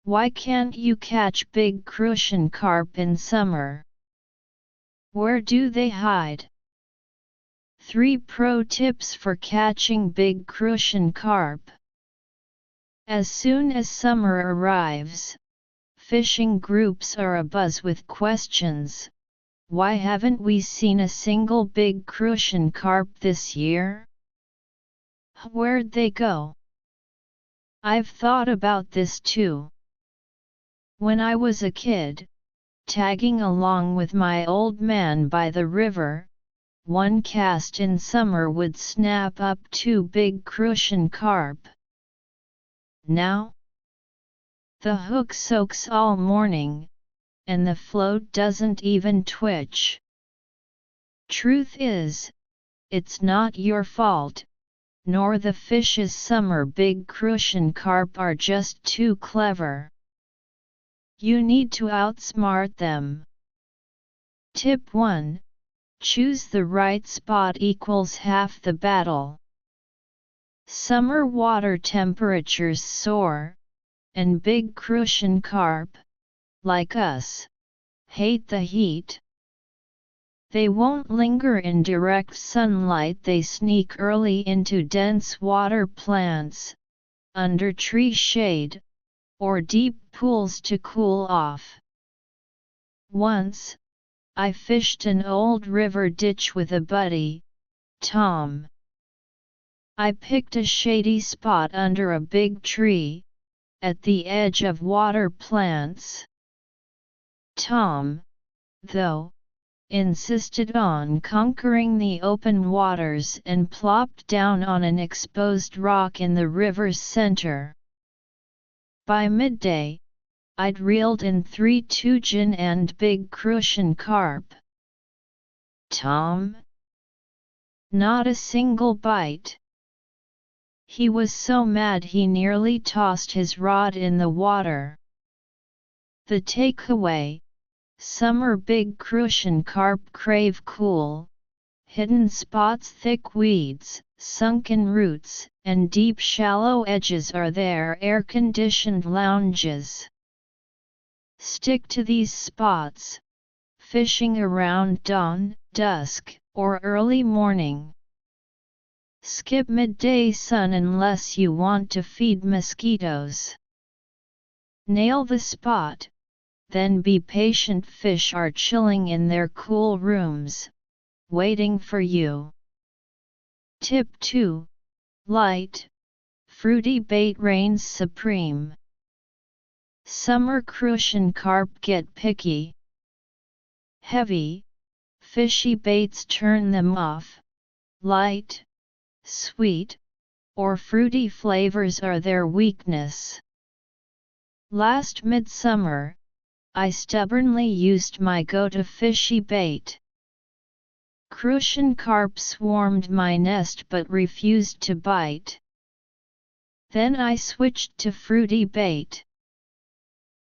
Why can't you catch big Crucian carp in summer? Where do they hide? 3 pro tips for catching big Crucian carp. As soon as summer arrives, fishing groups are abuzz with questions. Why haven't we seen a single big Crucian carp this year? Where'd they go? I've thought about this too. When I was a kid, tagging along with my old man by the river, one cast in summer would snap up 2 big Crucian carp. Now, the hook soaks all morning, and the float doesn't even twitch. Truth is, it's not your fault, nor the fish's. Summer big Crucian carp are just too clever. You need to outsmart them. Tip 1. Choose the right spot equals half the battle. Summer water temperatures soar, and big Crucian carp, like us, hate the heat. They won't linger in direct sunlight, they sneak early into dense water plants, under tree shade, or deep pools to cool off. Once, I fished an old river ditch with a buddy, Tom. I picked a shady spot under a big tree, at the edge of water plants. Tom, though, insisted on conquering the open waters and plopped down on an exposed rock in the river's center. By midday, I'd reeled in 3 tudgeon and big Crucian carp. Tom? Not a single bite. He was so mad he nearly tossed his rod in the water. The takeaway: summer big Crucian carp crave cool, hidden spots. Thick weeds, sunken roots, and deep shallow edges are their air-conditioned lounges. Stick to these spots, fishing around dawn, dusk, or early morning. Skip midday sun unless you want to feed mosquitoes. Nail the spot, then be patient. Fish are chilling in their cool rooms, waiting for you. Tip 2. Light, fruity bait reigns supreme. Summer Crucian carp get picky. Heavy, fishy baits turn them off. Light, sweet, or fruity flavors are their weakness. Last midsummer, I stubbornly used my go-to fishy bait. Crucian carp swarmed my nest but refused to bite. Then I switched to fruity bait.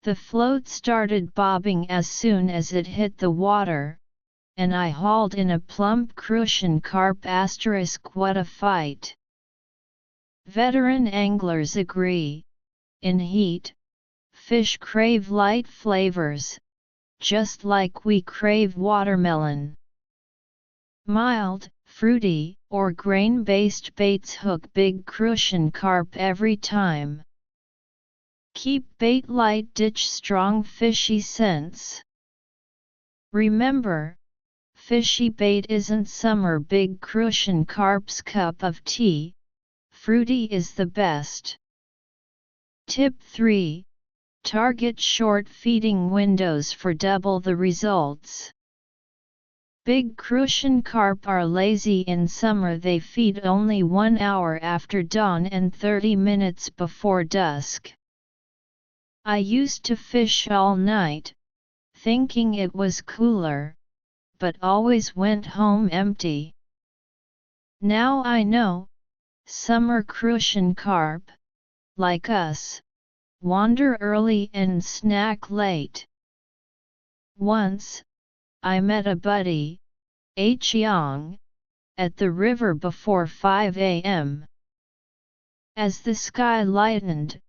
The float started bobbing as soon as it hit the water, and I hauled in a plump Crucian carp. What a fight! Veteran anglers agree. In heat, fish crave light flavors, just like we crave watermelon. Mild, fruity, or grain-based baits hook big Crucian carp every time. Keep bait light, ditch strong fishy scents. Remember, fishy bait isn't summer big Crucian carp's cup of tea. Fruity is the best. Tip 3. Target short feeding windows for double the results. Big Crucian carp are lazy in summer. They feed only 1 hour after dawn and 30 minutes before dusk. I used to fish all night, thinking it was cooler, but always went home empty. Now I know, summer Crucian carp, like us, wander early and snack late. Once, I met a buddy, Young, at the river before 5 a.m. As the sky lightened,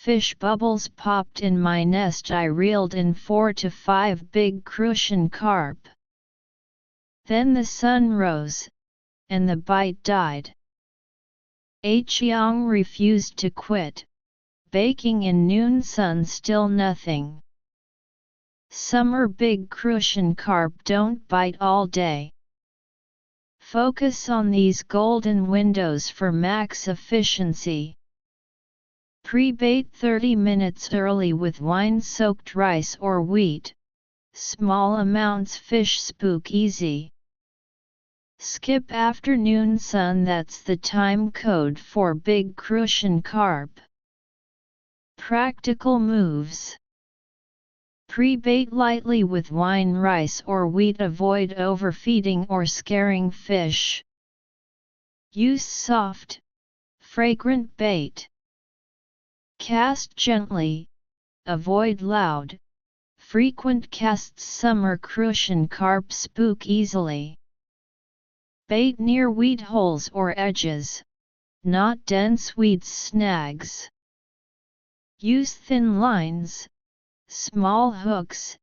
fish bubbles popped in my nest. I reeled in 4 to 5 big Crucian carp. Then the sun rose, and the bite died. Chiang refused to quit, baking in noon sun still nothing. Summer big Crucian carp don't bite all day. Focus on these golden windows for max efficiency. Pre-bait 30 minutes early with wine-soaked rice or wheat. Small amounts fish spook easy. Skip afternoon sun, that's the time code for big Crucian carp. Practical moves. Pre-bait lightly with wine rice or wheat. Avoid overfeeding or scaring fish. Use soft, fragrant bait. Cast gently, avoid loud, frequent casts. Summer Crucian carp spook easily. Bait near weed holes or edges, not dense weeds snags. Use thin lines, small hooks,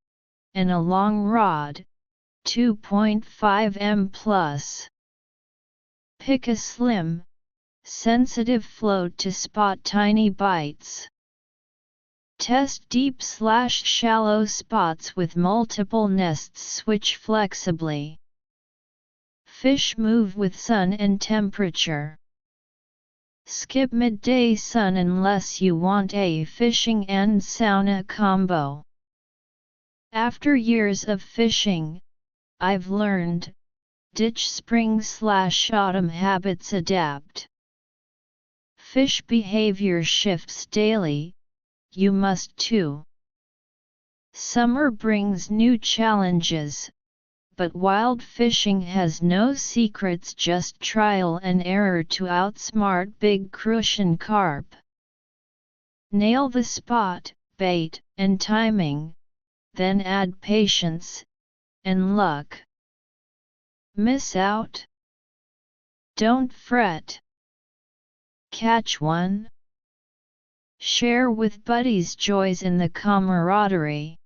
and a long rod, 2.5 m+. Pick a slim, sensitive float to spot tiny bites. Test deep/shallow spots with multiple nests. Switch flexibly. Fish move with sun and temperature. Skip midday sun unless you want a fishing and sauna combo. After years of fishing, I've learned, ditch spring/autumn habits, adapt. Fish behavior shifts daily, you must too. Summer brings new challenges, but wild fishing has no secrets, just trial and error to outsmart big Crucian carp. Nail the spot, bait, and timing, then add patience and luck. Miss out? Don't fret. Catch one? Share with buddies joys in the camaraderie.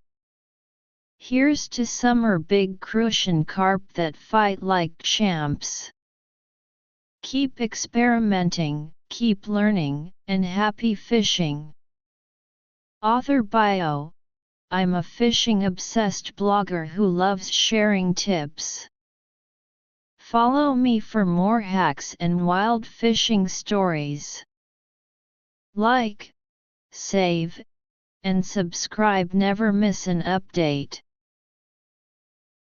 Here's to summer big Crucian carp that fight like champs. Keep experimenting, keep learning, and happy fishing. Author bio: I'm a fishing-obsessed blogger who loves sharing tips. Follow me for more hacks and wild fishing stories. Like, save, and subscribe. Never miss an update.